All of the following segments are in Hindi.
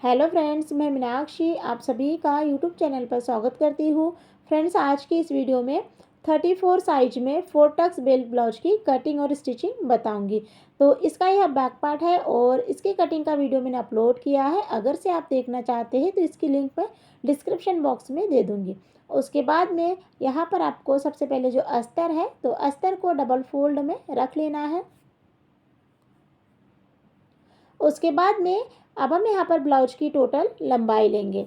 हेलो फ्रेंड्स, मैं मीनाक्षी आप सभी का यूट्यूब चैनल पर स्वागत करती हूँ। फ्रेंड्स, आज की इस वीडियो में 34 साइज में 4 टक्स बेल्ट ब्लाउज की कटिंग और स्टिचिंग बताऊंगी। तो इसका यह बैक पार्ट है और इसकी कटिंग का वीडियो मैंने अपलोड किया है। अगर से आप देखना चाहते हैं तो इसकी लिंक मैं डिस्क्रिप्शन बॉक्स में दे दूँगी। उसके बाद में यहाँ पर आपको सबसे पहले जो अस्तर है तो अस्तर को डबल फोल्ड में रख लेना है। उसके बाद में अब हम यहाँ पर ब्लाउज की टोटल लंबाई लेंगे।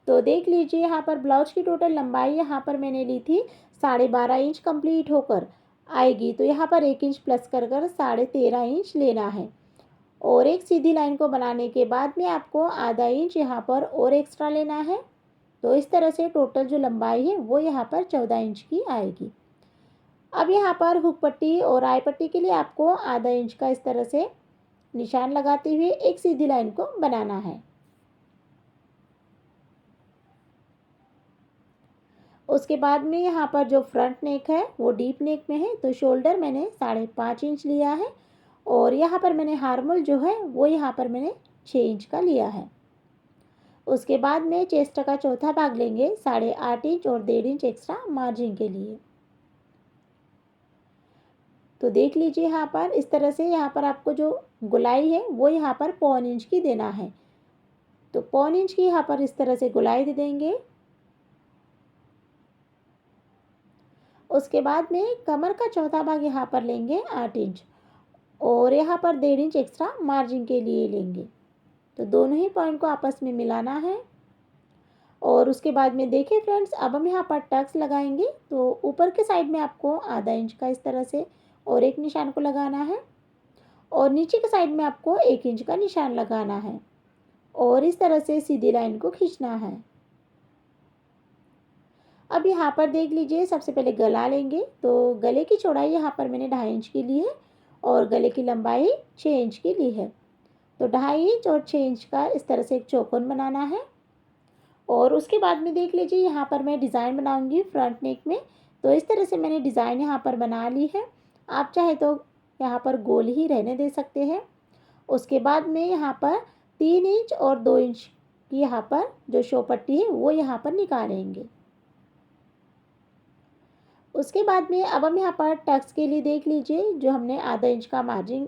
तो देख लीजिए, यहाँ पर ब्लाउज की टोटल लंबाई यहाँ पर मैंने ली थी 12.5 इंच कंप्लीट होकर आएगी। तो यहाँ पर 1 इंच प्लस कर 13.5 इंच लेना है। और एक सीधी लाइन को बनाने के बाद में आपको आधा इंच यहाँ पर और एक्स्ट्रा लेना है। तो इस तरह से टोटल जो लंबाई है वो यहाँ पर 14 इंच की आएगी। अब यहाँ पर हुक पट्टी और आई पट्टी के लिए आपको आधा इंच का इस तरह से निशान लगाते हुए एक सीधी लाइन को बनाना है। उसके बाद में यहाँ पर जो फ्रंट नेक है वो डीप नेक में है। तो शोल्डर मैंने 5.5 इंच लिया है और यहाँ पर मैंने हार्मोल जो है वो यहाँ पर मैंने 6 इंच का लिया है। उसके बाद में चेस्ट का चौथा भाग लेंगे 8.5 इंच और 1.5 इंच एक्स्ट्रा मार्जिन के लिए। तो देख लीजिए, यहाँ पर इस तरह से यहाँ पर आपको जो गुलाई है वो यहाँ पर 1.25 इंच की देना है। तो 1.25 इंच की यहाँ पर इस तरह से गुलाई दे देंगे। उसके बाद में कमर का चौथा भाग यहाँ पर लेंगे 8 इंच और यहाँ पर 1.5 इंच एक्स्ट्रा मार्जिन के लिए लेंगे। तो दोनों ही पॉइंट को आपस में मिलाना है। और उसके बाद में देखिए फ्रेंड्स, अब हम यहाँ पर टक्स लगाएंगे। तो ऊपर के साइड में आपको आधा इंच का इस तरह से और एक निशान को लगाना है और नीचे के साइड में आपको 1 इंच का निशान लगाना है और इस तरह से सीधी लाइन को खींचना है। अब यहाँ पर देख लीजिए, सबसे पहले गला लेंगे। तो गले की चौड़ाई यहाँ पर मैंने 2.5 इंच की ली है और गले की लंबाई 6 इंच की ली है। तो 2.5 इंच और 6 इंच का इस तरह से एक चौकोन बनाना है। और उसके बाद में देख लीजिए, यहाँ पर मैं डिज़ाइन बनाऊंगी फ्रंट नेक में। तो इस तरह से मैंने डिज़ाइन यहाँ पर बना ली है। आप चाहे तो यहाँ पर गोल ही रहने दे सकते हैं। उसके बाद में यहाँ पर 3 इंच और 2 इंच की यहाँ पर जो शो पट्टी है वो यहाँ पर निकालेंगे। उसके बाद में अब हम यहाँ पर टक्स के लिए देख लीजिए, जो हमने आधा इंच का मार्जिन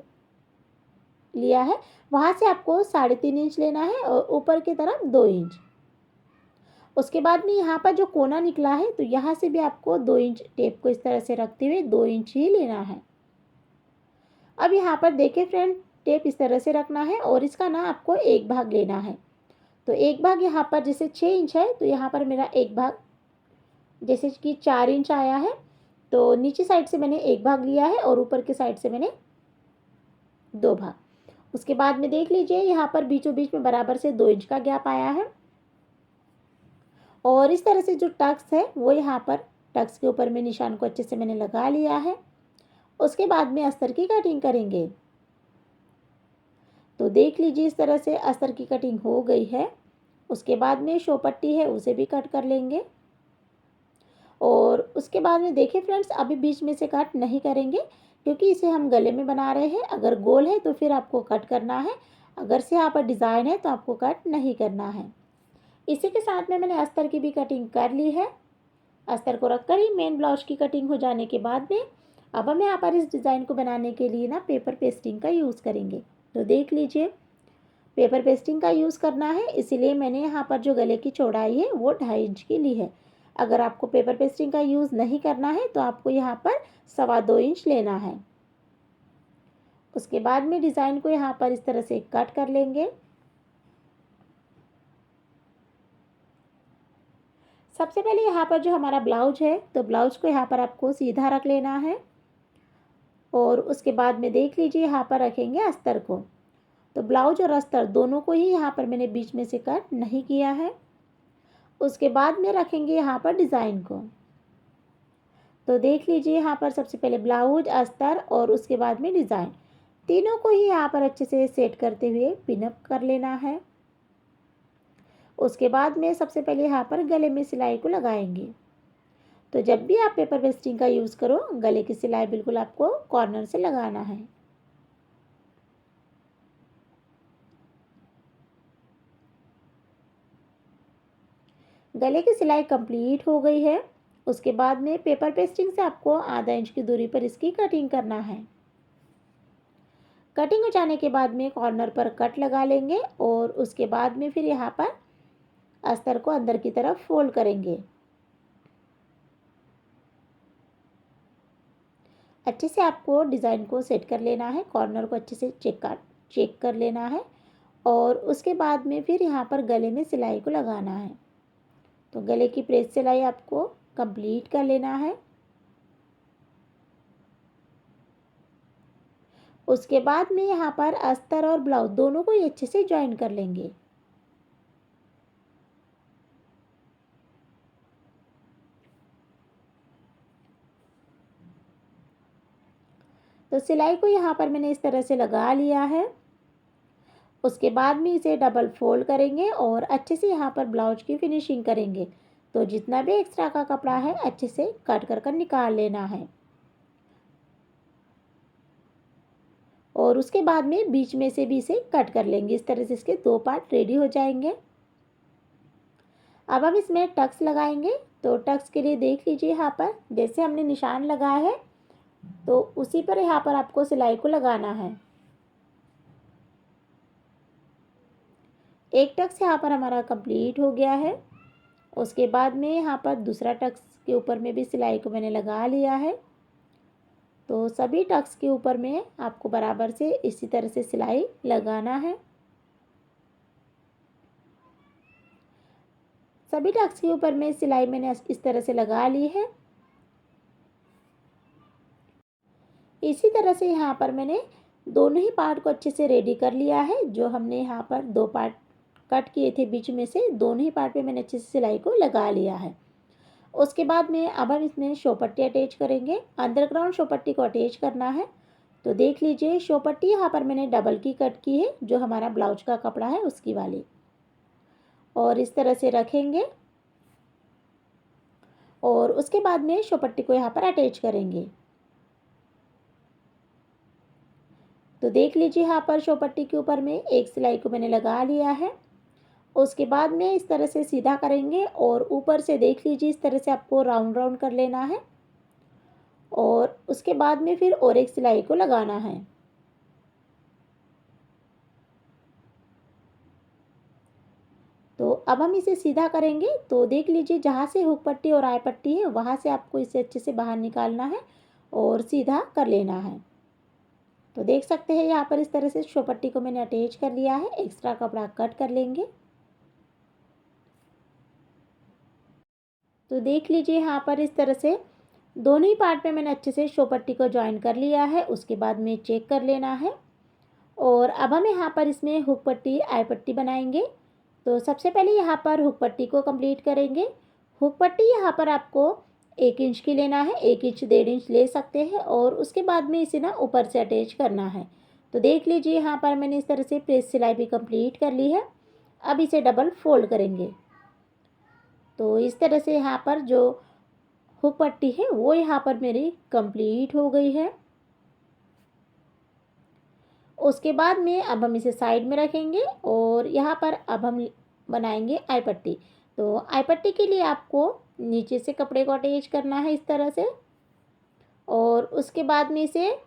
लिया है वहाँ से आपको 3.5 इंच लेना है और ऊपर की तरफ 2 इंच। उसके बाद में यहाँ पर जो कोना निकला है तो यहाँ से भी आपको 2 इंच टेप को इस तरह से रखते हुए 2 इंच ही लेना है। अब यहाँ पर देखिए फ्रेंड, टेप इस तरह से रखना है और इसका ना आपको एक भाग लेना है। तो एक भाग यहाँ पर जैसे 6 इंच है तो यहाँ पर मेरा एक भाग जैसे कि 4 इंच आया है। तो नीचे साइड से मैंने एक भाग लिया है और ऊपर के साइड से मैंने 2 भाग। उसके बाद में देख लीजिए, यहाँ पर बीचों बीच में बराबर से 2 इंच का गैप आया है और इस तरह से जो टक्स है वो यहाँ पर टक्स के ऊपर में निशान को अच्छे से मैंने लगा लिया है। उसके बाद में अस्तर की कटिंग करेंगे। तो देख लीजिए, इस तरह से अस्तर की कटिंग हो गई है। उसके बाद में शो पट्टी है उसे भी कट कर लेंगे। और उसके बाद में देखिए फ्रेंड्स, अभी बीच में से कट नहीं करेंगे क्योंकि इसे हम गले में बना रहे हैं। अगर गोल है तो फिर आपको कट करना है, अगर से यहाँ पर डिज़ाइन है तो आपको कट नहीं करना है। इसी के साथ में मैंने अस्तर की भी कटिंग कर ली है। अस्तर को रखकर ही मेन ब्लाउज की कटिंग हो जाने के बाद में अब हम यहाँ पर इस डिज़ाइन को बनाने के लिए ना पेपर पेस्टिंग का यूज़ करेंगे। तो देख लीजिए, पेपर पेस्टिंग का यूज़ करना है, इसीलिए मैंने यहाँ पर जो गले की चौड़ाई है वो 2.5 इंच की ली है। अगर आपको पेपर पेस्टिंग का यूज़ नहीं करना है तो आपको यहाँ पर 2.25 इंच लेना है। उसके बाद में डिज़ाइन को यहाँ पर इस तरह से कट कर लेंगे। सबसे पहले यहाँ पर जो हमारा ब्लाउज है तो ब्लाउज को यहाँ पर आपको सीधा रख लेना है और उसके बाद में देख लीजिए, यहाँ पर रखेंगे अस्तर को। तो ब्लाउज और अस्तर दोनों को ही यहाँ पर मैंने बीच में से कट नहीं किया है। उसके बाद में रखेंगे यहाँ पर डिज़ाइन को। तो देख लीजिए, यहाँ पर सबसे पहले ब्लाउज, अस्तर और उसके बाद में डिज़ाइन, तीनों को ही यहाँ पर अच्छे से सेट करते हुए पिनअप कर लेना है। उसके बाद में सबसे पहले यहाँ पर गले में सिलाई को लगाएंगे। तो जब भी आप पेपर पेस्टिंग का यूज़ करो, गले की सिलाई बिल्कुल आपको कॉर्नर से लगाना है। गले की सिलाई कंप्लीट हो गई है। उसके बाद में पेपर पेस्टिंग से आपको आधा इंच की दूरी पर इसकी कटिंग करना है। कटिंग हो जाने के बाद में कॉर्नर पर कट लगा लेंगे और उसके बाद में फिर यहाँ पर अस्तर को अंदर की तरफ फोल्ड करेंगे। अच्छे से आपको डिज़ाइन को सेट कर लेना है, कॉर्नर को अच्छे से चेक कर लेना है और उसके बाद में फिर यहाँ पर गले में सिलाई को लगाना है। तो गले की प्रेस सिलाई आपको कंप्लीट कर लेना है। उसके बाद में यहाँ पर अस्तर और ब्लाउज दोनों को अच्छे से ज्वाइन कर लेंगे। तो सिलाई को यहाँ पर मैंने इस तरह से लगा लिया है। उसके बाद में इसे डबल फोल्ड करेंगे और अच्छे से यहाँ पर ब्लाउज की फिनिशिंग करेंगे। तो जितना भी एक्स्ट्रा का कपड़ा है अच्छे से कट कर निकाल लेना है और उसके बाद में बीच में से भी इसे कट कर लेंगे। इस तरह से इसके 2 पार्ट रेडी हो जाएंगे। अब हम इसमें टक्स लगाएंगे। तो टक्स के लिए देख लीजिए यहाँ पर जैसे हमने निशान लगाया है तो उसी पर यहाँ पर आपको सिलाई को लगाना है। एक टक्स यहाँ पर हमारा कंप्लीट हो गया है। उसके बाद में यहाँ पर दूसरा टक्स के ऊपर में भी सिलाई को मैंने लगा लिया है। तो सभी टक्स के ऊपर में आपको बराबर से इसी तरह से सिलाई लगाना है। सभी टक्स के ऊपर में सिलाई मैंने इस तरह से लगा ली है। इसी तरह से यहाँ पर मैंने दोनों ही पार्ट को अच्छे से रेडी कर लिया है। जो हमने यहाँ पर 2 पार्ट कट किए थे बीच में से, दोनों ही पार्ट पे मैंने अच्छे से सिलाई को लगा लिया है। उसके बाद में अब हम इसमें शो पट्टी अटैच करेंगे। अंडरग्राउंड शो पट्टी को अटैच करना है। तो देख लीजिए शो पट्टी यहाँ पर मैंने डबल की कट की है, जो हमारा ब्लाउज का कपड़ा है उसकी वाली, और इस तरह से रखेंगे और उसके बाद में शो पट्टी को यहाँ पर अटैच करेंगे। तो देख लीजिए यहाँ पर शो पट्टी के ऊपर में एक सिलाई को मैंने लगा लिया है। उसके बाद में इस तरह से सीधा करेंगे और ऊपर से देख लीजिए इस तरह से आपको राउंड राउंड कर लेना है और उसके बाद में फिर और एक सिलाई को लगाना है। तो अब हम इसे सीधा करेंगे। तो देख लीजिए जहाँ से हुक पट्टी और आई पट्टी है वहाँ से आपको इसे अच्छे से बाहर निकालना है और सीधा कर लेना है। तो देख सकते हैं यहाँ पर इस तरह से शो पट्टी को मैंने अटैच कर लिया है। एक्स्ट्रा कपड़ा कट कर लेंगे। तो देख लीजिए यहाँ पर इस तरह से दोनों ही पार्ट में मैंने अच्छे से शो पट्टी को ज्वाइन कर लिया है। उसके बाद में चेक कर लेना है और अब हम यहाँ पर इसमें हुक पट्टी आई पट्टी बनाएंगे। तो सबसे पहले यहाँ पर हुक पट्टी को कंप्लीट करेंगे। हुक पट्टी यहाँ पर आपको 1 इंच की लेना है, 1 इंच 1.5 इंच ले सकते हैं और उसके बाद में इसे ना ऊपर से अटैच करना है। तो देख लीजिए यहाँ पर मैंने इस तरह से प्रेस सिलाई भी कंप्लीट कर ली है। अब इसे डबल फोल्ड करेंगे। तो इस तरह से यहाँ पर जो हुक पट्टी है वो यहाँ पर मेरी कंप्लीट हो गई है। उसके बाद में अब हम इसे साइड में रखेंगे और यहाँ पर अब हम बनाएंगे आई पट्टी। तो आई पट्टी के लिए आपको नीचे से कपड़े को अटैच करना है इस तरह से और उसके बाद में इसे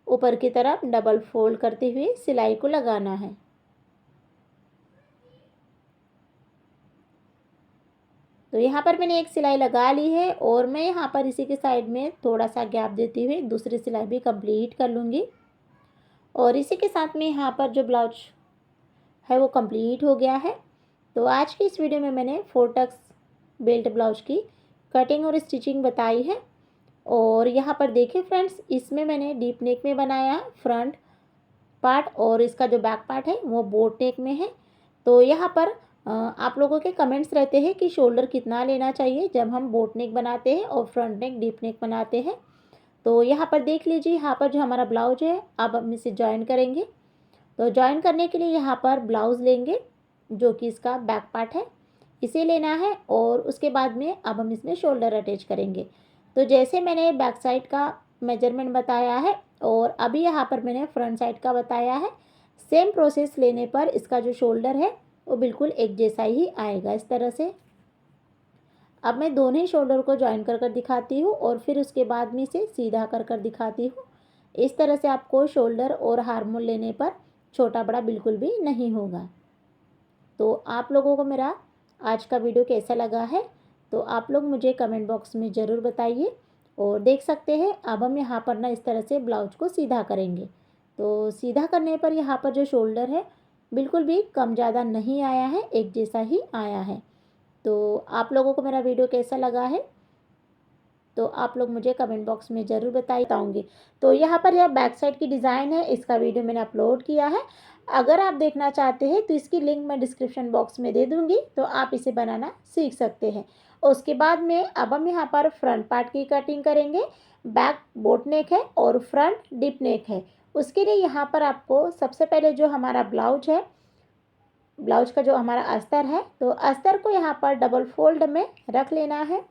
ऊपर की तरफ डबल फोल्ड करते हुए सिलाई को लगाना है। तो यहाँ पर मैंने एक सिलाई लगा ली है और मैं यहाँ पर इसी के साइड में थोड़ा सा गैप देते हुए दूसरी सिलाई भी कंप्लीट कर लूँगी और इसी के साथ में यहाँ पर जो ब्लाउज है वो कंप्लीट हो गया है। तो आज की इस वीडियो में मैंने 4 टक्स बेल्ट ब्लाउज की कटिंग और स्टिचिंग बताई है। और यहाँ पर देखिए फ्रेंड्स, इसमें मैंने डीप नेक में बनाया है फ्रंट पार्ट और इसका जो बैक पार्ट है वो बोट नेक में है। तो यहाँ पर आप लोगों के कमेंट्स रहते हैं कि शोल्डर कितना लेना चाहिए जब हम बोट नेक बनाते हैं और फ्रंट नेक डीप नेक बनाते हैं। तो यहाँ पर देख लीजिए यहाँ पर जो हमारा ब्लाउज है अब हम इसे ज्वाइन करेंगे। तो ज्वाइन करने के लिए यहाँ पर ब्लाउज लेंगे जो कि इसका बैक पार्ट है, इसे लेना है और उसके बाद में अब हम इसमें शोल्डर अटैच करेंगे। तो जैसे मैंने बैक साइड का मेजरमेंट बताया है और अभी यहाँ पर मैंने फ्रंट साइड का बताया है, सेम प्रोसेस लेने पर इसका जो शोल्डर है वो बिल्कुल एक जैसा ही आएगा इस तरह से। अब मैं दोनों ही शोल्डर को ज्वाइन कर दिखाती हूँ और फिर उसके बाद में इसे सीधा कर दिखाती हूँ। इस तरह से आपको शोल्डर और हार्मोन लेने पर छोटा बड़ा बिल्कुल भी नहीं होगा। तो आप लोगों को मेरा आज का वीडियो कैसा लगा है तो आप लोग मुझे कमेंट बॉक्स में ज़रूर बताइए। और देख सकते हैं अब हम यहाँ पर ना इस तरह से ब्लाउज को सीधा करेंगे। तो सीधा करने पर यहाँ पर जो शोल्डर है बिल्कुल भी कम ज़्यादा नहीं आया है, एक जैसा ही आया है। तो आप लोगों को मेरा वीडियो कैसा लगा है तो आप लोग मुझे कमेंट बॉक्स में ज़रूर बताऊँगी। तो यहाँ पर यह बैक साइड की डिज़ाइन है, इसका वीडियो मैंने अपलोड किया है। अगर आप देखना चाहते हैं तो इसकी लिंक मैं डिस्क्रिप्शन बॉक्स में दे दूँगी, तो आप इसे बनाना सीख सकते हैं। उसके बाद में अब हम यहाँ पर फ्रंट पार्ट की कटिंग करेंगे। बैक बोट नेक है और फ्रंट डिप नेक है। उसके लिए यहाँ पर आपको सबसे पहले जो हमारा ब्लाउज है, ब्लाउज का जो हमारा अस्तर है, तो अस्तर को यहाँ पर डबल फोल्ड में रख लेना है।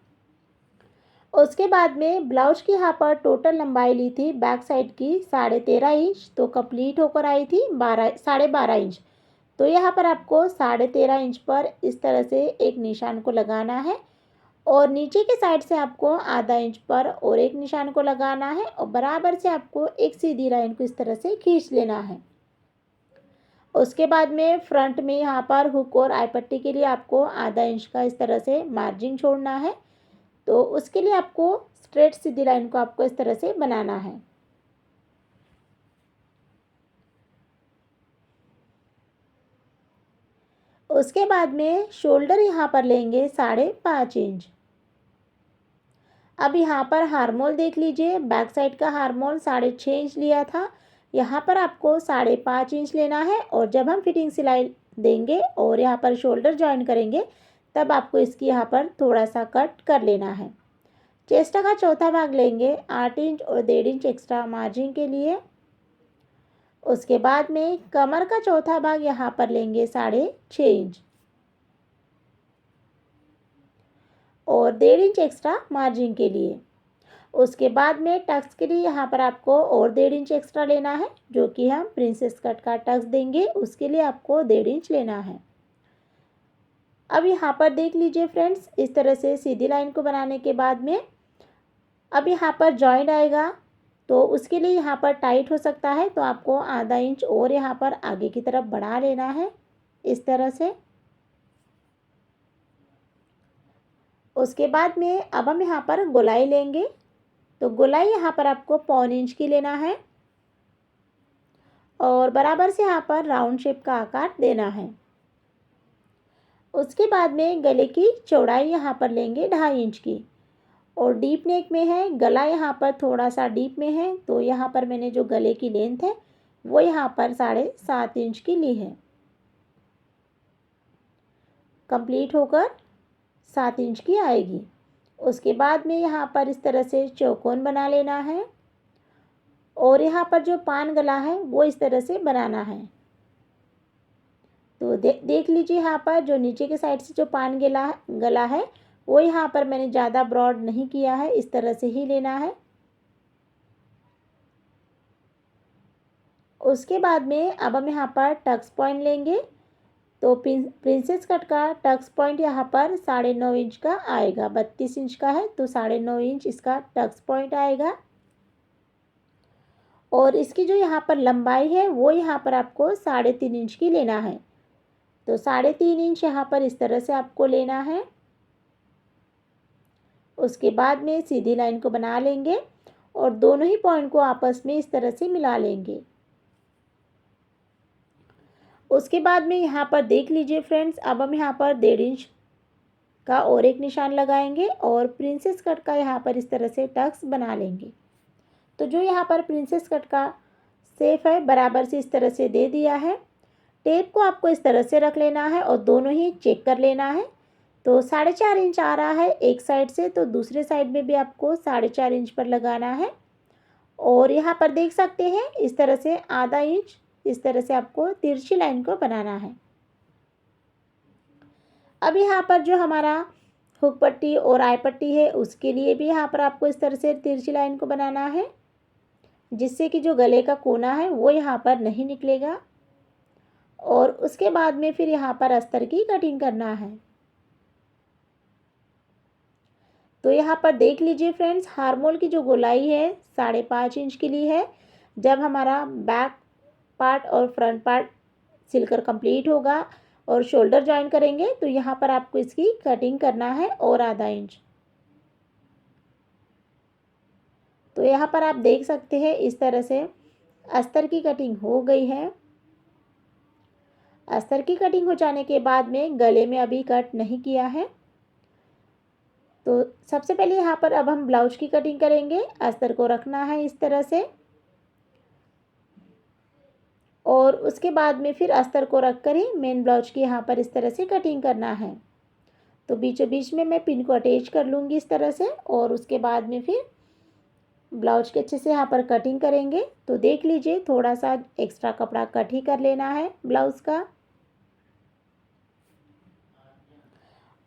उसके बाद में ब्लाउज की यहाँ पर टोटल लंबाई ली थी बैक साइड की 13.5 इंच, तो कंप्लीट होकर आई थी 12.5 इंच। तो यहाँ पर आपको 13.5 इंच पर इस तरह से एक निशान को लगाना है और नीचे के साइड से आपको आधा इंच पर और एक निशान को लगाना है और बराबर से आपको एक सीधी लाइन को इस तरह से खींच लेना है। उसके बाद में फ्रंट में यहाँ पर हुक और आई पट्टी के लिए आपको आधा इंच का इस तरह से मार्जिन छोड़ना है। तो उसके लिए आपको स्ट्रेट सीधी लाइन को आपको इस तरह से बनाना है। उसके बाद में शोल्डर यहाँ पर लेंगे 5.5 इंच। अब यहाँ पर हार्मोल देख लीजिए, बैक साइड का हार्मोल 6.5 इंच लिया था, यहाँ पर आपको 5.5 इंच लेना है। और जब हम फिटिंग सिलाई देंगे और यहाँ पर शोल्डर ज्वाइन करेंगे तब आपको इसकी यहाँ पर थोड़ा सा कट कर लेना है। चेस्ट का चौथा भाग लेंगे 8 इंच और 1.5 इंच एक्स्ट्रा मार्जिन के लिए। उसके बाद में कमर का चौथा भाग यहाँ पर लेंगे 6.5 इंच और 1.5 इंच एक्स्ट्रा मार्जिन के लिए। उसके बाद में टक्स के लिए यहाँ पर आपको और 1.5 इंच एक्स्ट्रा लेना है, जो कि हम प्रिंसेस कट का टक्स देंगे उसके लिए आपको 1.5 इंच लेना है। अब यहाँ पर देख लीजिए फ्रेंड्स, इस तरह से सीधी लाइन को बनाने के बाद में अब यहाँ पर जॉइंट आएगा, तो उसके लिए यहाँ पर टाइट हो सकता है, तो आपको आधा इंच और यहाँ पर आगे की तरफ बढ़ा लेना है इस तरह से। उसके बाद में अब हम यहाँ पर गोलाई लेंगे, तो गोलाई यहाँ पर आपको 1.25 इंच की लेना है और बराबर से यहाँ पर राउंड शेप का आकार देना है। उसके बाद में गले की चौड़ाई यहाँ पर लेंगे 2.5 इंच की और डीप नेक में है, गला यहाँ पर थोड़ा सा डीप में है, तो यहाँ पर मैंने जो गले की लेंथ है वो यहाँ पर 7.5 इंच की ली है। कंप्लीट होकर 7 इंच की आएगी। उसके बाद में यहाँ पर इस तरह से चौकोन बना लेना है और यहाँ पर जो पान गला है वो इस तरह से बनाना है। तो देख लीजिए यहाँ पर जो नीचे के साइड से जो पान गला है वो यहाँ पर मैंने ज़्यादा ब्रॉड नहीं किया है, इस तरह से ही लेना है। उसके बाद में अब हम यहाँ पर टक्स पॉइंट लेंगे, तो प्रिंसेस कट का टक्स पॉइंट यहाँ पर 9.5 इंच का आएगा। 32 इंच का है तो 9.5 इंच इसका टक्स पॉइंट आएगा। और इसकी जो यहाँ पर लंबाई है वो यहाँ पर आपको 3.5 इंच की लेना है, तो 3.5 इंच यहाँ पर इस तरह से आपको लेना है। उसके बाद में सीधी लाइन को बना लेंगे और दोनों ही पॉइंट को आपस में इस तरह से मिला लेंगे। उसके बाद में यहाँ पर देख लीजिए फ्रेंड्स, अब हम यहाँ पर 1.5 इंच का और एक निशान लगाएंगे और प्रिंसेस कट का यहाँ पर इस तरह से टक्स बना लेंगे। तो जो यहाँ पर प्रिंसेस कट का शेप है बराबर से इस तरह से दे दिया है। टेप को आपको इस तरह से रख लेना है और दोनों ही चेक कर लेना है। तो 4.5 इंच आ रहा है एक साइड से, तो दूसरे साइड में भी आपको 4.5 इंच पर लगाना है। और यहाँ पर देख सकते हैं इस तरह से आधा इंच इस तरह से आपको तिरछी लाइन को बनाना है। अब यहाँ पर जो हमारा हुक पट्टी और आई पट्टी है उसके लिए भी यहाँ पर आपको इस तरह से तिरछी लाइन को बनाना है, जिससे कि जो गले का कोना है वो यहाँ पर नहीं निकलेगा। और उसके बाद में फिर यहाँ पर अस्तर की कटिंग करना है। तो यहाँ पर देख लीजिए फ्रेंड्स, हार्मोल की जो गोलाई है 5.5 इंच की ली है। जब हमारा बैक पार्ट और फ्रंट पार्ट सिलकर कंप्लीट होगा और शोल्डर जॉइन करेंगे तो यहाँ पर आपको इसकी कटिंग करना है और आधा इंच। तो यहाँ पर आप देख सकते हैं इस तरह से अस्तर की कटिंग हो गई है। अस्तर की कटिंग हो जाने के बाद में गले में अभी कट नहीं किया है। तो सबसे पहले यहाँ पर अब हम ब्लाउज की कटिंग करेंगे। अस्तर को रखना है इस तरह से और उसके बाद में फिर अस्तर को रख कर ही मेन ब्लाउज की यहाँ पर इस तरह से कटिंग करना है। तो बीचों बीच में मैं पिन को अटैच कर लूँगी इस तरह से और उसके बाद में फिर ब्लाउज के अच्छे से यहाँ पर कटिंग करेंगे। तो देख लीजिए थोड़ा सा एक्स्ट्रा कपड़ा कट ही कर लेना है ब्लाउज का।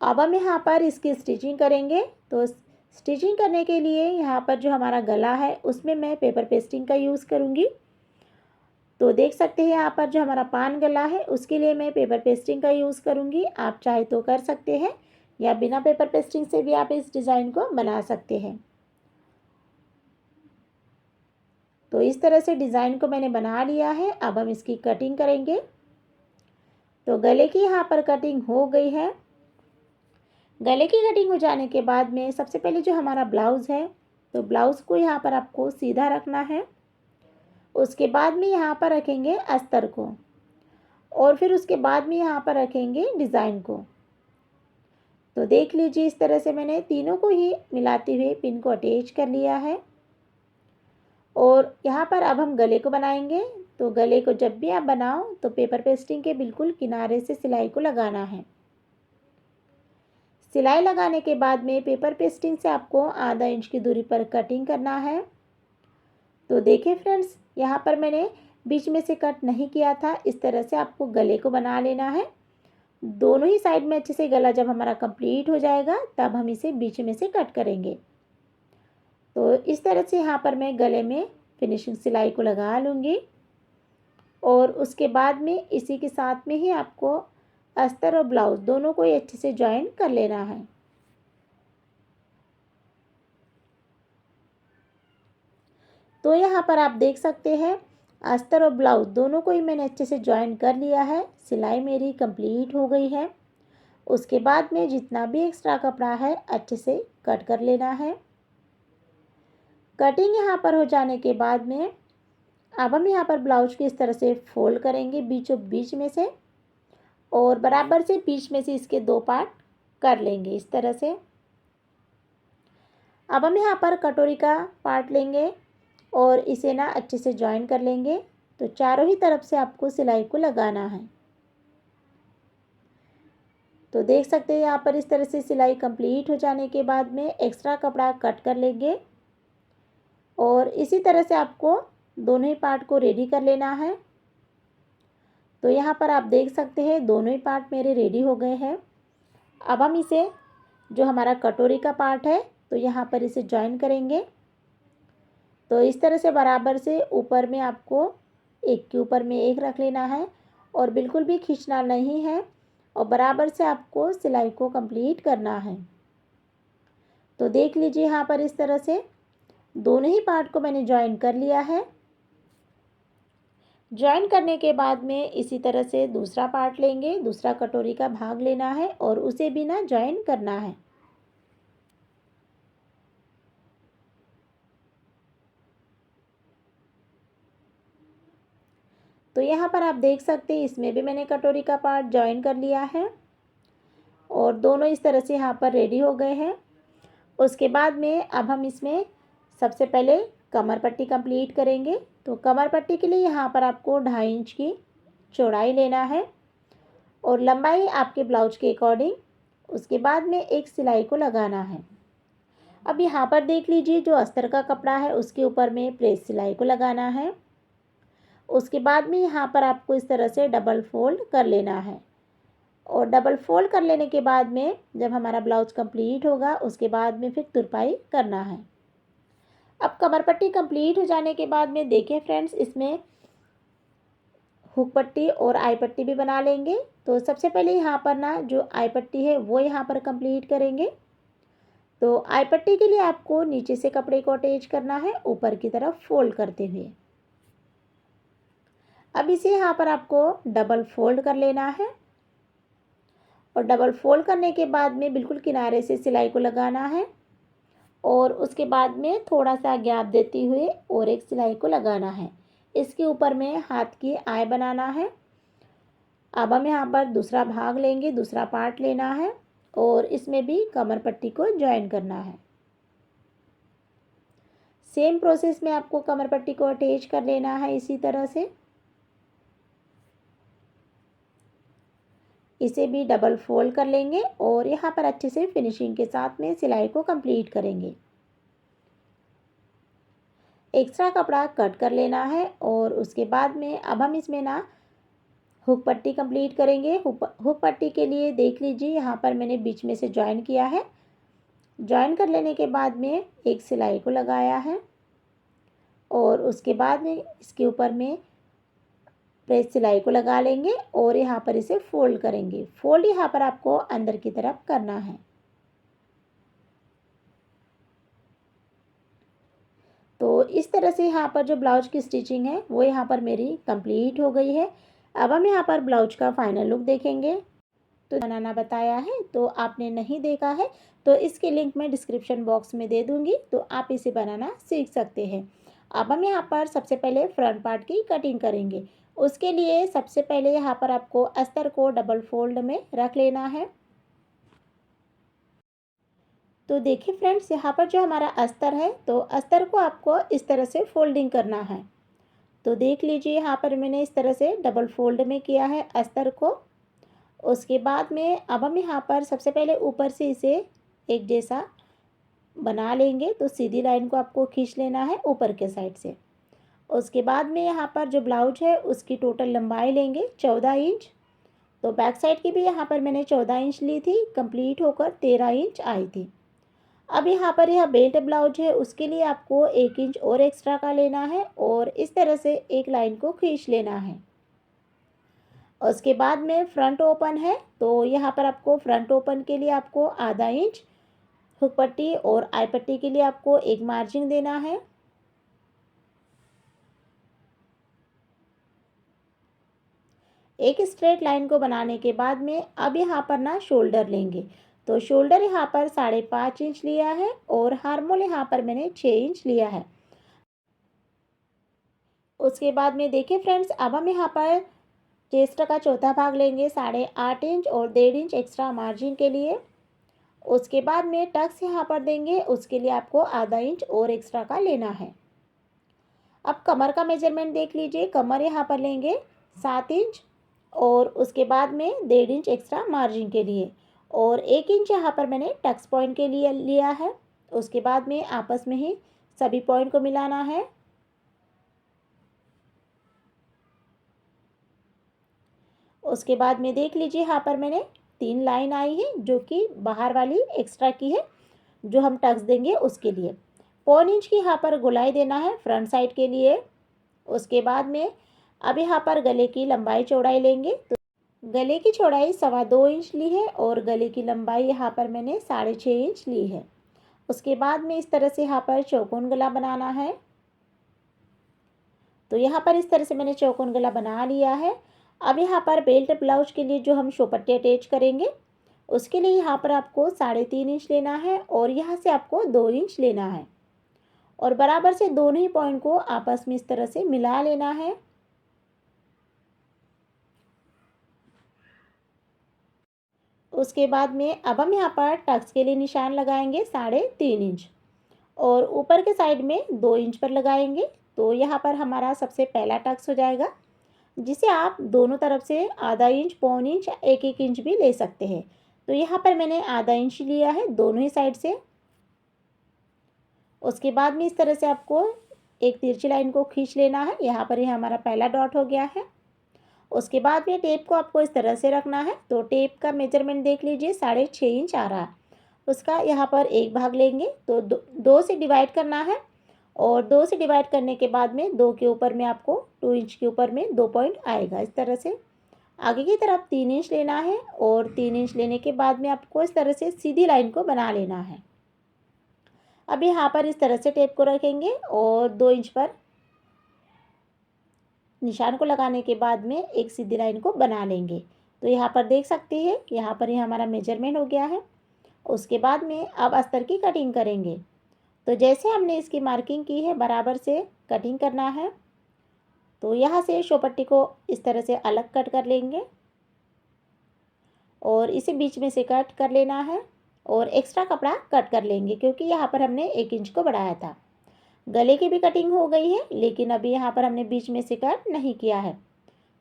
अब हम यहाँ पर इसकी स्टिचिंग करेंगे। तो स्टिचिंग करने के लिए यहाँ पर जो हमारा गला है उसमें मैं पेपर पेस्टिंग का यूज़ करूँगी। तो देख सकते हैं यहाँ पर जो हमारा पान गला है उसके लिए मैं पेपर पेस्टिंग का यूज़ करूँगी। आप चाहे तो कर सकते हैं या बिना पेपर पेस्टिंग से भी आप इस डिज़ाइन को बना सकते हैं। तो इस तरह से डिज़ाइन को मैंने बना लिया है। अब हम इसकी कटिंग करेंगे। तो गले की यहाँ पर कटिंग हो गई है। गले की कटिंग हो जाने के बाद में सबसे पहले जो हमारा ब्लाउज़ है तो ब्लाउज़ को यहाँ पर आपको सीधा रखना है। उसके बाद में यहाँ पर रखेंगे अस्तर को और फिर उसके बाद में यहाँ पर रखेंगे डिज़ाइन को। तो देख लीजिए इस तरह से मैंने तीनों को ही मिलाते हुए पिन को अटैच कर लिया है। और यहाँ पर अब हम गले को बनाएंगे। तो गले को जब भी आप बनाओ तो पेपर पेस्टिंग के बिल्कुल किनारे से सिलाई को लगाना है। सिलाई लगाने के बाद में पेपर पेस्टिंग से आपको आधा इंच की दूरी पर कटिंग करना है। तो देखिए फ्रेंड्स, यहाँ पर मैंने बीच में से कट नहीं किया था। इस तरह से आपको गले को बना लेना है। दोनों ही साइड में अच्छे से गला जब हमारा कंप्लीट हो जाएगा तब हम इसे बीच में से कट करेंगे। तो इस तरह से यहाँ पर मैं गले में फिनिशिंग सिलाई को लगा लूँगी और उसके बाद में इसी के साथ में ही आपको अस्तर और ब्लाउज दोनों को ही अच्छे से जॉइन कर लेना है। तो यहाँ पर आप देख सकते हैं अस्तर और ब्लाउज दोनों को ही मैंने अच्छे से जॉइन कर लिया है। सिलाई मेरी कंप्लीट हो गई है। उसके बाद में जितना भी एक्स्ट्रा कपड़ा है अच्छे से कट कर लेना है। कटिंग यहाँ पर हो जाने के बाद में अब हम यहाँ पर ब्लाउज को इस तरह से फोल्ड करेंगे बीचों बीच में से और बराबर से बीच में से इसके 2 पार्ट कर लेंगे इस तरह से। अब हम यहाँ पर कटोरी का पार्ट लेंगे और इसे ना अच्छे से जॉइन कर लेंगे। तो चारों ही तरफ से आपको सिलाई को लगाना है। तो देख सकते हैं यहाँ पर इस तरह से सिलाई कंप्लीट हो जाने के बाद में एक्स्ट्रा कपड़ा कट कर लेंगे और इसी तरह से आपको दोनों ही पार्ट को रेडी कर लेना है। तो यहाँ पर आप देख सकते हैं दोनों ही पार्ट मेरे रेडी हो गए हैं। अब हम इसे जो हमारा कटोरी का पार्ट है तो यहाँ पर इसे जॉइन करेंगे। तो इस तरह से बराबर से ऊपर में आपको एक के ऊपर में एक रख लेना है और बिल्कुल भी खींचना नहीं है और बराबर से आपको सिलाई को कंप्लीट करना है। तो देख लीजिए यहाँ पर इस तरह से दोनों ही पार्ट को मैंने जॉइन कर लिया है। जॉइन करने के बाद में इसी तरह से दूसरा पार्ट लेंगे, दूसरा कटोरी का भाग लेना है और उसे भी ना जॉइन करना है। तो यहाँ पर आप देख सकते हैं इसमें भी मैंने कटोरी का पार्ट जॉइन कर लिया है और दोनों इस तरह से यहाँ पर रेडी हो गए हैं। उसके बाद में अब हम इसमें सबसे पहले कमर पट्टी कंप्लीट करेंगे। तो कमर पट्टी के लिए यहाँ पर आपको 2.5 इंच की चौड़ाई लेना है और लंबाई आपके ब्लाउज के अकॉर्डिंग। उसके बाद में एक सिलाई को लगाना है। अब यहाँ पर देख लीजिए जो अस्तर का कपड़ा है उसके ऊपर में प्रेस सिलाई को लगाना है। उसके बाद में यहाँ पर आपको इस तरह से डबल फोल्ड कर लेना है और डबल फोल्ड कर लेने के बाद में जब हमारा ब्लाउज कंप्लीट होगा उसके बाद में फिर तुरपाई करना है। अब कमर पट्टी कंप्लीट हो जाने के बाद में देखिए फ्रेंड्स, इसमें हुक पट्टी और आई पट्टी भी बना लेंगे। तो सबसे पहले यहाँ पर ना जो आई पट्टी है वो यहाँ पर कंप्लीट करेंगे। तो आई पट्टी के लिए आपको नीचे से कपड़े को अटैच करना है ऊपर की तरफ फोल्ड करते हुए। अब इसे यहाँ पर आपको डबल फोल्ड कर लेना है और डबल फोल्ड करने के बाद में बिल्कुल किनारे से सिलाई को लगाना है और उसके बाद में थोड़ा सा गैप देते हुए और एक सिलाई को लगाना है। इसके ऊपर में हाथ की आई बनाना है। अब हम यहाँ पर दूसरा भाग लेंगे, दूसरा पार्ट लेना है और इसमें भी कमर पट्टी को ज्वाइन करना है। सेम प्रोसेस में आपको कमर पट्टी को अटैच कर लेना है इसी तरह से। इसे भी डबल फोल्ड कर लेंगे और यहाँ पर अच्छे से फिनिशिंग के साथ में सिलाई को कंप्लीट करेंगे। एक्स्ट्रा कपड़ा कट कर लेना है और उसके बाद में अब हम इसमें ना हुक पट्टी कंप्लीट करेंगे। हुक पट्टी के लिए देख लीजिए यहाँ पर मैंने बीच में से ज्वाइन किया है। ज्वाइन कर लेने के बाद में एक सिलाई को लगाया है और उसके बाद में इसके ऊपर में प्रेस सिलाई को लगा लेंगे और यहाँ पर इसे फोल्ड करेंगे। फोल्ड यहाँ पर आपको अंदर की तरफ करना है। तो इस तरह से यहाँ पर जो ब्लाउज की स्टिचिंग है वो यहाँ पर मेरी कंप्लीट हो गई है। अब हम यहाँ पर ब्लाउज का फाइनल लुक देखेंगे। तो बनाना बताया है तो आपने नहीं देखा है तो इसकी लिंक मैं डिस्क्रिप्शन बॉक्स में दे दूँगी, तो आप इसे बनाना सीख सकते हैं। अब हम यहाँ पर सबसे पहले फ्रंट पार्ट की कटिंग करेंगे। उसके लिए सबसे पहले यहाँ पर आपको अस्तर को डबल फोल्ड में रख लेना है। तो देखिए फ्रेंड्स, यहाँ पर जो हमारा अस्तर है तो अस्तर को आपको इस तरह से फोल्डिंग करना है। तो देख लीजिए यहाँ पर मैंने इस तरह से डबल फोल्ड में किया है अस्तर को। उसके बाद में अब हम यहाँ पर सबसे पहले ऊपर से इसे एक जैसा बना लेंगे। तो सीधी लाइन को आपको खींच लेना है ऊपर के साइड से। उसके बाद में यहाँ पर जो ब्लाउज है उसकी टोटल लंबाई लेंगे 14 इंच। तो बैक साइड की भी यहाँ पर मैंने 14 इंच ली थी, कंप्लीट होकर 13 इंच आई थी। अब यहाँ पर यह बेल्ट ब्लाउज है उसके लिए आपको 1 इंच और एक्स्ट्रा का लेना है और इस तरह से एक लाइन को खींच लेना है। उसके बाद में फ्रंट ओपन है तो यहाँ पर आपको फ्रंट ओपन के लिए आपको आधा इंच हुक पट्टी और आई पट्टी के लिए आपको एक मार्जिन देना है। एक स्ट्रेट लाइन को बनाने के बाद में अब यहाँ पर ना शोल्डर लेंगे। तो शोल्डर यहाँ पर 5.5 इंच लिया है और हार्मोल यहाँ पर मैंने 6 इंच लिया है। उसके बाद में देखिए फ्रेंड्स, अब हम यहाँ पर चेस्ट का चौथा भाग लेंगे 8.5 इंच और 1.5 इंच एक्स्ट्रा मार्जिन के लिए। उसके बाद में टक्स यहाँ पर देंगे, उसके लिए आपको आधा इंच और एक्स्ट्रा का लेना है। अब कमर का मेजरमेंट देख लीजिए। कमर यहाँ पर लेंगे 7 इंच और उसके बाद में 1.5 इंच एक्स्ट्रा मार्जिन के लिए और 1 इंच यहाँ पर मैंने टक्स पॉइंट के लिए लिया है। उसके बाद में आपस में ही सभी पॉइंट को मिलाना है। उसके बाद में देख लीजिए यहाँ पर मैंने 3 लाइन आई है जो कि बाहर वाली एक्स्ट्रा की है, जो हम टक्स देंगे उसके लिए। 1 इंच की यहाँ पर गोलाई देना है फ्रंट साइड के लिए। उसके बाद में अब यहाँ पर गले की लंबाई चौड़ाई लेंगे। तो गले की चौड़ाई 2.25 इंच ली है और गले की लंबाई यहाँ पर मैंने 6.5 इंच ली है। उसके बाद में इस तरह से यहाँ पर चौकोन गला बनाना है। तो यहाँ पर इस तरह से मैंने चौकोन गला बना लिया है। अब यहाँ पर बेल्ट ब्लाउज के लिए जो हम शोपट्टी अटैच करेंगे उसके लिए यहाँ पर आपको 3.5 इंच लेना है और यहाँ से आपको 2 इंच लेना है और बराबर से दोनों ही पॉइंट को आपस में इस तरह से मिला लेना है। उसके बाद में अब हम यहाँ पर टक्स के लिए निशान लगाएंगे 3.5 इंच और ऊपर के साइड में 2 इंच पर लगाएंगे। तो यहाँ पर हमारा सबसे पहला टक्स हो जाएगा, जिसे आप दोनों तरफ से आधा इंच, 1.25 इंच, 1-1 इंच भी ले सकते हैं। तो यहाँ पर मैंने आधा इंच लिया है दोनों ही साइड से। उसके बाद में इस तरह से आपको एक तिरछी लाइन को खींच लेना है। यहाँ पर यह हमारा पहला डॉट हो गया है। उसके बाद में टेप को आपको इस तरह से रखना है। तो टेप का मेजरमेंट देख लीजिए 6.5 इंच आ रहा है। उसका यहाँ पर एक भाग लेंगे तो 2 से डिवाइड करना है और 2 से डिवाइड करने के बाद में 2 के ऊपर में आपको 2 इंच के ऊपर में 2 पॉइंट आएगा। इस तरह से आगे की तरफ 3 इंच लेना है और 3 इंच लेने के बाद में आपको इस तरह से सीधी लाइन को बना लेना है। अब यहाँ पर इस तरह से टेप को रखेंगे और 2 इंच पर निशान को लगाने के बाद में एक सीधी लाइन को बना लेंगे। तो यहाँ पर देख सकते हैं, यहाँ पर ये हमारा मेजरमेंट हो गया है। उसके बाद में अब अस्तर की कटिंग करेंगे। तो जैसे हमने इसकी मार्किंग की है, बराबर से कटिंग करना है। तो यहाँ से शोपट्टी को इस तरह से अलग कट कर लेंगे और इसे बीच में से कट कर लेना है और एक्स्ट्रा कपड़ा कट कर लेंगे, क्योंकि यहाँ पर हमने 1 इंच को बढ़ाया था। गले की भी कटिंग हो गई है, लेकिन अभी यहाँ पर हमने बीच में से कट नहीं किया है।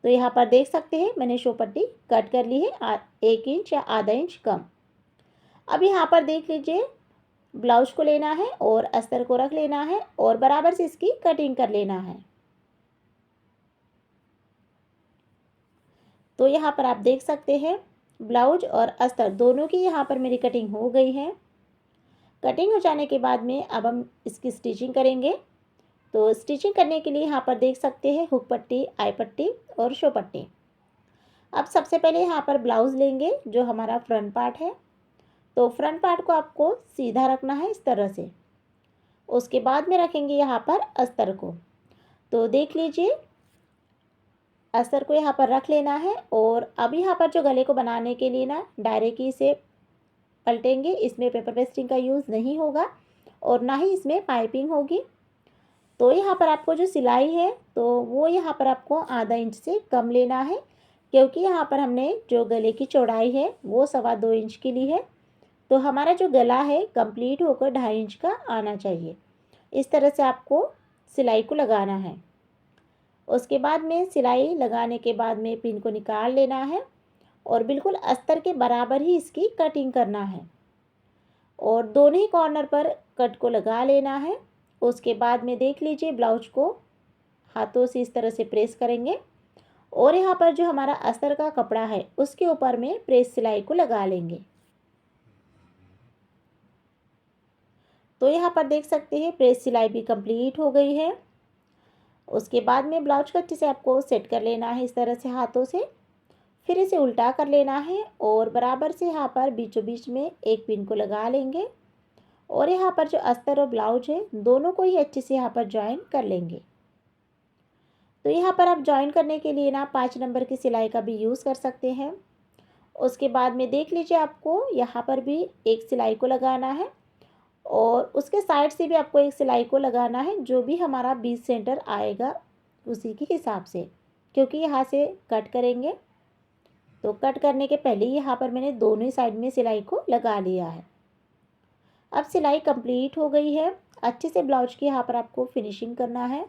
तो यहाँ पर देख सकते हैं मैंने शोपट्टी कट कर ली है 1 इंच या आधा इंच कम। अब यहाँ पर देख लीजिए, ब्लाउज को लेना है और अस्तर को रख लेना है और बराबर से इसकी कटिंग कर लेना है। तो यहाँ पर आप देख सकते हैं ब्लाउज और अस्तर दोनों की यहाँ पर मेरी कटिंग हो गई है। कटिंग हो जाने के बाद में अब हम इसकी स्टिचिंग करेंगे। तो स्टिचिंग करने के लिए यहाँ पर देख सकते हैं हुक पट्टी, आई पट्टी और शो पट्टी। अब सबसे पहले यहाँ पर ब्लाउज लेंगे, जो हमारा फ्रंट पार्ट है। तो फ्रंट पार्ट को आपको सीधा रखना है इस तरह से। उसके बाद में रखेंगे यहाँ पर अस्तर को। तो देख लीजिए, अस्तर को यहाँ पर रख लेना है और अब यहाँ पर जो गले को बनाने के लिए ना डायरेक्ट ही इसे पलटेंगे। इसमें पेपर पेस्टिंग का यूज़ नहीं होगा और ना ही इसमें पाइपिंग होगी। तो यहाँ पर आपको जो सिलाई है तो वो यहाँ पर आपको आधा इंच से कम लेना है, क्योंकि यहाँ पर हमने जो गले की चौड़ाई है वो 2.25 इंच की ली है। तो हमारा जो गला है कंप्लीट होकर 2.5 इंच का आना चाहिए। इस तरह से आपको सिलाई को लगाना है। उसके बाद में सिलाई लगाने के बाद में पिन को निकाल लेना है और बिल्कुल अस्तर के बराबर ही इसकी कटिंग करना है और दोनों ही कॉर्नर पर कट को लगा लेना है। उसके बाद में देख लीजिए, ब्लाउज को हाथों से इस तरह से प्रेस करेंगे और यहाँ पर जो हमारा अस्तर का कपड़ा है उसके ऊपर में प्रेस सिलाई को लगा लेंगे। तो यहाँ पर देख सकते हैं प्रेस सिलाई भी कंप्लीट हो गई है। उसके बाद में ब्लाउज को अच्छे से आपको सेट कर लेना है इस तरह से हाथों से। फिर इसे उल्टा कर लेना है और बराबर से यहाँ पर बीचों बीच में एक पिन को लगा लेंगे और यहाँ पर जो अस्तर और ब्लाउज है दोनों को ही अच्छे से यहाँ पर ज्वाइन कर लेंगे। तो यहाँ पर आप ज्वाइन करने के लिए ना 5 नंबर की सिलाई का भी यूज़ कर सकते हैं। उसके बाद में देख लीजिए, आपको यहाँ पर भी एक सिलाई को लगाना है और उसके साइड से भी आपको एक सिलाई को लगाना है, जो भी हमारा 20 सेंटर आएगा उसी के हिसाब से, क्योंकि यहाँ से कट करेंगे। तो कट करने के पहले यहाँ पर मैंने दोनों ही साइड में सिलाई को लगा लिया है। अब सिलाई कंप्लीट हो गई है। अच्छे से ब्लाउज की यहाँ पर आपको फिनिशिंग करना है।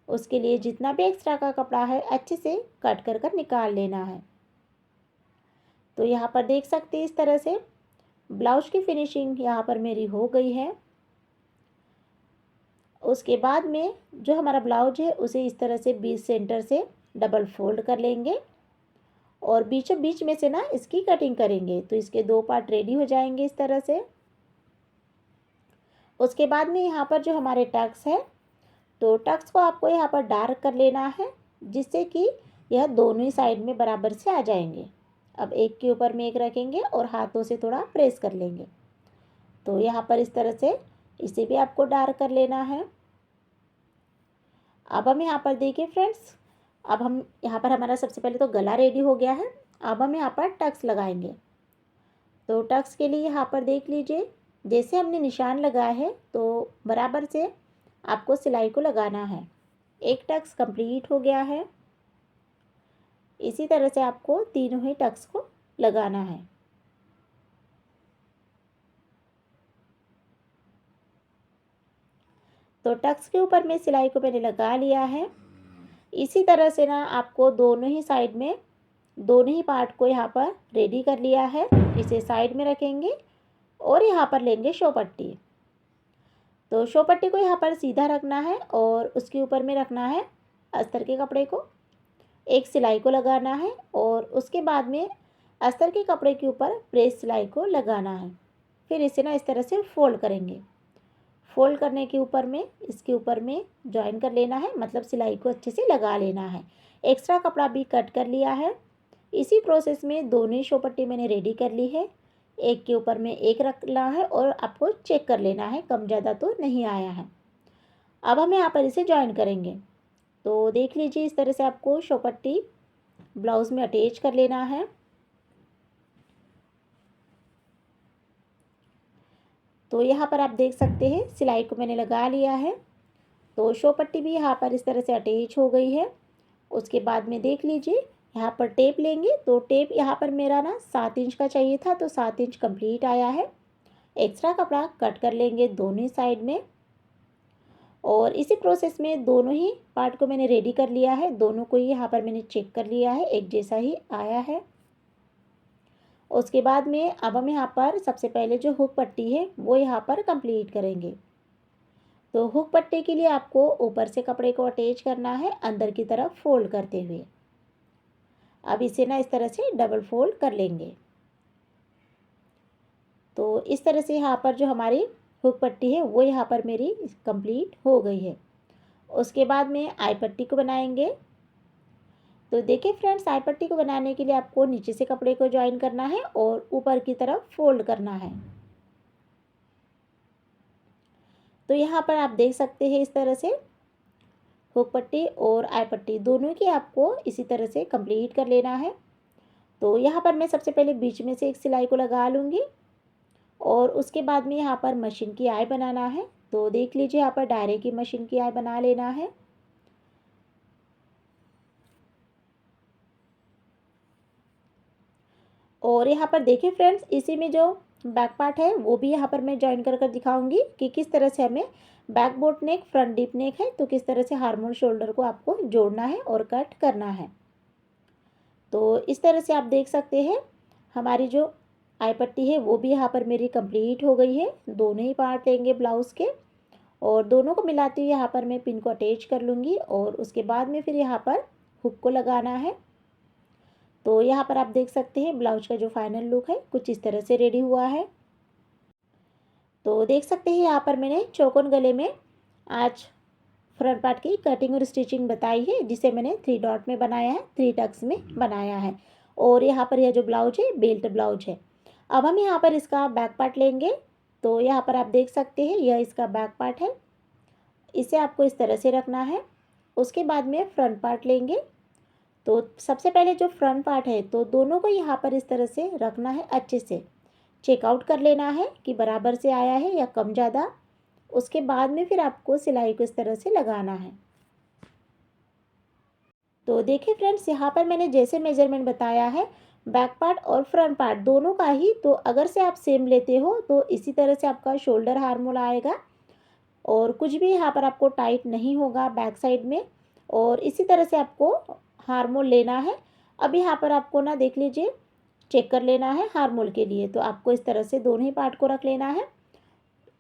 उसके लिए जितना भी एक्स्ट्रा का कपड़ा है अच्छे से कट कर कर निकाल लेना है। तो यहाँ पर देख सकते हैं इस तरह से ब्लाउज की फिनिशिंग यहाँ पर मेरी हो गई है। उसके बाद में जो हमारा ब्लाउज है उसे इस तरह से 20 सेंटर से डबल फोल्ड कर लेंगे और बीचों बीच में से ना इसकी कटिंग करेंगे। तो इसके 2 पार्ट रेडी हो जाएंगे इस तरह से। उसके बाद में यहाँ पर जो हमारे टक्स है, तो टक्स को आपको यहाँ पर डार्क कर लेना है, जिससे कि यह दोनों ही साइड में बराबर से आ जाएंगे। अब एक के ऊपर में एक रखेंगे और हाथों से थोड़ा प्रेस कर लेंगे। तो यहाँ पर इस तरह से इसे भी आपको डार्क कर लेना है। अब हम यहाँ पर देखिए फ्रेंड्स, अब हम यहाँ पर हमारा सबसे पहले तो गला रेडी हो गया है। अब हम यहाँ पर टक्स लगाएंगे। तो टक्स के लिए यहाँ पर देख लीजिए, जैसे हमने निशान लगाया है तो बराबर से आपको सिलाई को लगाना है। एक टक्स कंप्लीट हो गया है। इसी तरह से आपको तीनों ही टक्स को लगाना है। तो टक्स के ऊपर में सिलाई को मैंने लगा लिया है। इसी तरह से ना आपको दोनों ही साइड में दोनों ही पार्ट को यहाँ पर रेडी कर लिया है। इसे साइड में रखेंगे और यहाँ पर लेंगे शो पट्टी। तो शो पट्टी को यहाँ पर सीधा रखना है और उसके ऊपर में रखना है अस्तर के कपड़े को। एक सिलाई को लगाना है और उसके बाद में अस्तर के कपड़े के ऊपर प्रेस सिलाई को लगाना है। फिर इसे ना इस तरह से फोल्ड करेंगे। फोल्ड करने के ऊपर में इसके ऊपर में ज्वाइन कर लेना है, मतलब सिलाई को अच्छे से लगा लेना है। एक्स्ट्रा कपड़ा भी कट कर लिया है। इसी प्रोसेस में दोनों ही शो पट्टी मैंने रेडी कर ली है। एक के ऊपर में एक रखना है और आपको चेक कर लेना है कम ज़्यादा तो नहीं आया है। अब हम यहाँ पर इसे जॉइन करेंगे। तो देख लीजिए इस तरह से आपको शोपट्टी ब्लाउज़ में अटैच कर लेना है। तो यहाँ पर आप देख सकते हैं सिलाई को मैंने लगा लिया है। तो शोपट्टी भी यहाँ पर इस तरह से अटैच हो गई है। उसके बाद में देख लीजिए यहाँ पर टेप लेंगे। तो टेप यहाँ पर मेरा ना 7 इंच का चाहिए था, तो 7 इंच कंप्लीट आया है। एक्स्ट्रा कपड़ा कट कर लेंगे दोनों ही साइड में। और इसी प्रोसेस में दोनों ही पार्ट को मैंने रेडी कर लिया है। दोनों को ही यहाँ पर मैंने चेक कर लिया है, एक जैसा ही आया है। उसके बाद में अब हम यहाँ पर सबसे पहले जो हुक पट्टी है वो यहाँ पर कंप्लीट करेंगे। तो हुक पट्टी के लिए आपको ऊपर से कपड़े को अटैच करना है अंदर की तरफ फोल्ड करते हुए। अब इसे ना इस तरह से डबल फोल्ड कर लेंगे। तो इस तरह से यहाँ पर जो हमारी हुक पट्टी है वो यहाँ पर मेरी कंप्लीट हो गई है। उसके बाद में आई पट्टी को बनाएंगे। तो देखिए फ्रेंड्स, आई पट्टी को बनाने के लिए आपको नीचे से कपड़े को ज्वाइन करना है और ऊपर की तरफ फोल्ड करना है। तो यहाँ पर आप देख सकते हैं इस तरह से हुक पट्टी और आई पट्टी दोनों की आपको इसी तरह से कंप्लीट कर लेना है। तो यहाँ पर मैं सबसे पहले बीच में से एक सिलाई को लगा लूँगी और उसके बाद में यहाँ पर मशीन की आई बनाना है। तो देख लीजिए यहाँ पर डायरे की मशीन की आई बना लेना है। और यहाँ पर देखिए फ्रेंड्स, इसी में जो बैक पार्ट है वो भी यहाँ पर मैं ज्वाइन कर कर दिखाऊंगी कि किस तरह से हमें बैक बोट नेक फ्रंट डीप नेक है तो किस तरह से हार्मोन शोल्डर को आपको जोड़ना है और कट करना है। तो इस तरह से आप देख सकते हैं हमारी जो आई पट्टी है वो भी यहाँ पर मेरी कंप्लीट हो गई है। दोनों ही पार्ट लेंगे ब्लाउज़ के और दोनों को मिलाते हुए यहाँ पर मैं पिन को अटैच कर लूँगी और उसके बाद में फिर यहाँ पर हुक को लगाना है। तो यहाँ पर आप देख सकते हैं ब्लाउज का जो फाइनल लुक है कुछ इस तरह से रेडी हुआ है। तो देख सकते हैं यहाँ पर मैंने चौकोन गले में आज फ्रंट पार्ट की कटिंग और स्टिचिंग बताई है, जिसे मैंने 3 डॉट में बनाया है, 3 टक्स में बनाया है। और यहाँ पर यह जो ब्लाउज है बेल्ट ब्लाउज है। अब हम यहाँ पर इसका बैक पार्ट लेंगे। तो यहाँ पर आप देख सकते हैं यह इसका बैक पार्ट है, इसे आपको इस तरह से रखना है। उसके बाद में फ्रंट पार्ट लेंगे। तो सबसे पहले जो फ्रंट पार्ट है तो दोनों को यहाँ पर इस तरह से रखना है, अच्छे से चेकआउट कर लेना है कि बराबर से आया है या कम ज़्यादा। उसके बाद में फिर आपको सिलाई को इस तरह से लगाना है। तो देखिए फ्रेंड्स, यहाँ पर मैंने जैसे मेजरमेंट बताया है बैक पार्ट और फ्रंट पार्ट दोनों का ही, तो अगर से आप सेम लेते हो तो इसी तरह से आपका शोल्डर हार्मोल आएगा और कुछ भी यहाँ पर आपको टाइट नहीं होगा बैक साइड में। और इसी तरह से आपको हार्मोल लेना है। अब यहाँ पर आपको ना देख लीजिए चेक कर लेना है हार्मोल के लिए। तो आपको इस तरह से दोनों ही पार्ट को रख लेना है।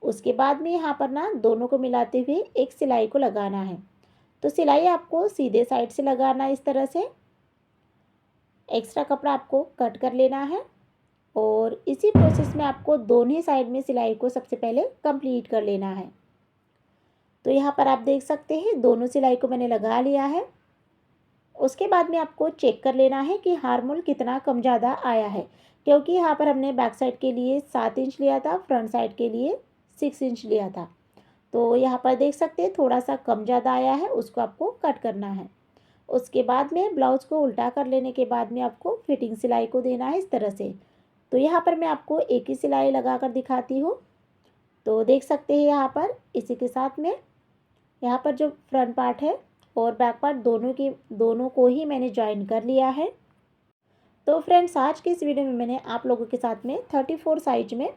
उसके बाद में यहाँ पर ना दोनों को मिलाते हुए एक सिलाई को लगाना है। तो सिलाई आपको सीधे साइड से लगाना है इस तरह से। एक्स्ट्रा कपड़ा आपको कट कर लेना है और इसी प्रोसेस में आपको दोनों ही साइड में सिलाई को सबसे पहले कंप्लीट कर लेना है। तो यहाँ पर आप देख सकते हैं दोनों सिलाई को मैंने लगा लिया है। उसके बाद में आपको चेक कर लेना है कि हार्मोल कितना कम ज़्यादा आया है, क्योंकि यहाँ पर हमने बैक साइड के लिए 7 इंच लिया था, फ्रंट साइड के लिए 6 इंच लिया था। तो यहाँ पर देख सकते हैं थोड़ा सा कम ज़्यादा आया है, उसको आपको कट करना है। उसके बाद में ब्लाउज़ को उल्टा कर लेने के बाद में आपको फिटिंग सिलाई को देना है इस तरह से। तो यहाँ पर मैं आपको एक ही सिलाई लगा कर दिखाती हूँ। तो देख सकते हैं यहाँ पर इसी के साथ में यहाँ पर जो फ्रंट पार्ट है और बैक पार्ट दोनों को ही मैंने ज्वाइन कर लिया है। तो फ्रेंड्स, आज की इस वीडियो में मैंने आप लोगों के साथ में 34 साइज में